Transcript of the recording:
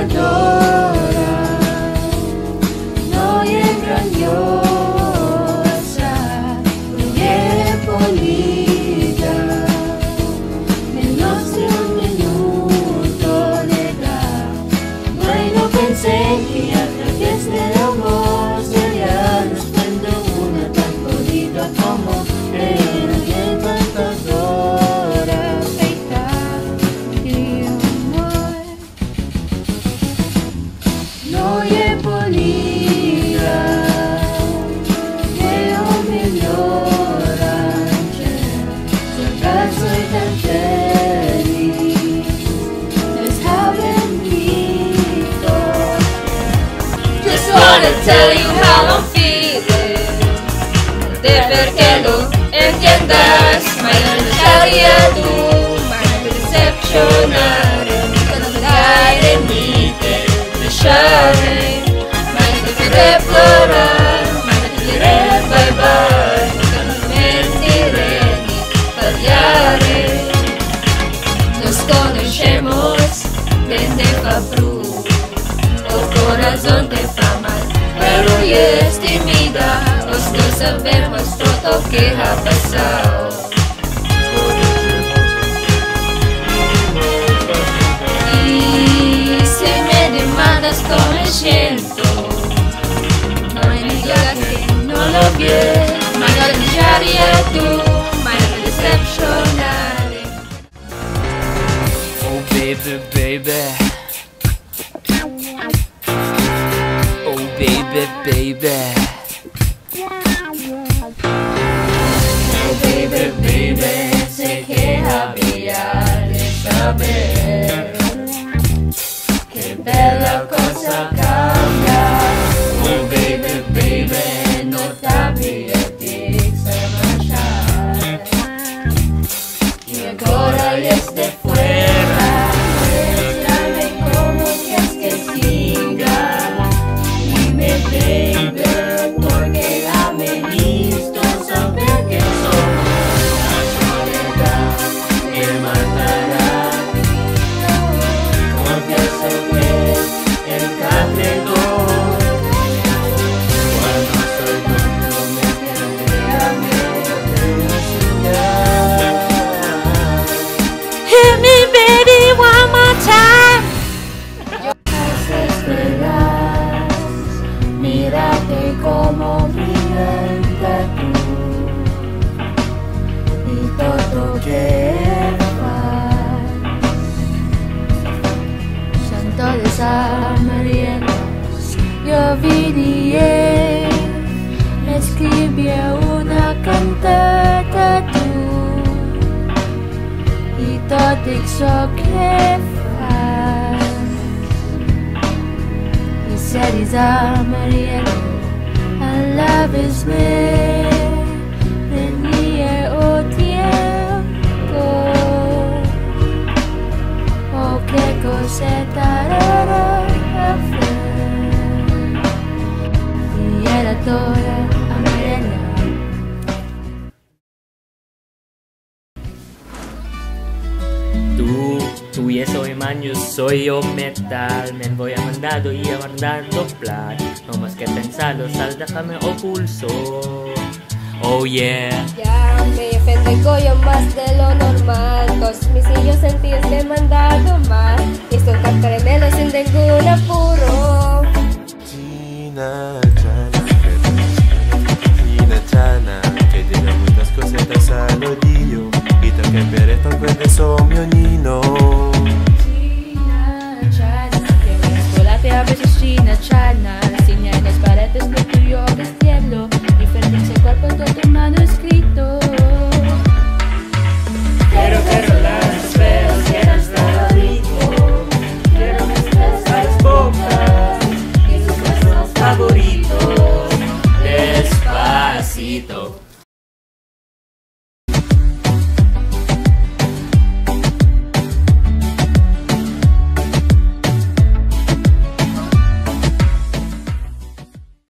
encantadora, noche grandiosa, noche polida, menos de un minuto de edad. Bueno, pensé que a través del amor sería desprendo una tan bonita como era y encantadora, feita de amor. Noche polida, que o melhor antes, nunca soy tan feliz. Let's have it before. Just wanna tell you how I'm feeling. De ver que lo entiendas. Mañana estaría tú, mañana te decepcionaré. Que no te caeré ni te dejaré. Mañana te querré explorar, mañana te diré bye bye. Nunca no mentiré ni fallaré. Nos conocemos desde Fabru. O corazón te fa mal, pero ya es tímida. Os no sabemos todo lo que ha pasado. Y si me demandas como me siento, no me digas que no lo ves. Mañana te dejaría tú, mañana te decepcionaré. Oh baby, baby. Oh baby, baby. Oh baby, baby, sé que había de saber que bella cosa cambia. Oh baby, baby, no sabía que se marchar. Y ahora ya esté fuera, muéstrame cómo quieres que siga. Dime baby, porque ya me visto saber que somos una soledad que matará. Confieso que el catedor, cuando soy tonto me pierde a mi felicidad. Hit me baby one more time. Esperas, mírate como brillante tú y todo que faz. Santo desamarientos, yo vine, escribí una cantata tú y todo eso que faz. Y se desamarientos, our love is me, venía o tiempo, oh qué coseta rara hacer. Y era toda amarena. Tú y soy man, yo soy yo metal. Me voy a mandado y a mandar doblar. No más que pensarlo, sal, déjame o pulso. Oh yeah. Ya me ofendo yo más de lo normal. Todos mis hijos sentidos me han mandado mal. Y estoy caramelos sin ningún apuro. Gina Chana, che dirà muitas cosetas al odio. Y también per esto encuentres son mi nino. Gina Chana, que en la escuela te veces Gina Chana. La señal en las paredes que tú y yo vestiendo. Diferencia el cuerpo en todo tu mano escrito. Quiero que las feas quieras estar rico. Quiero que estés a las bocas y sus besos favoritos. Despacito.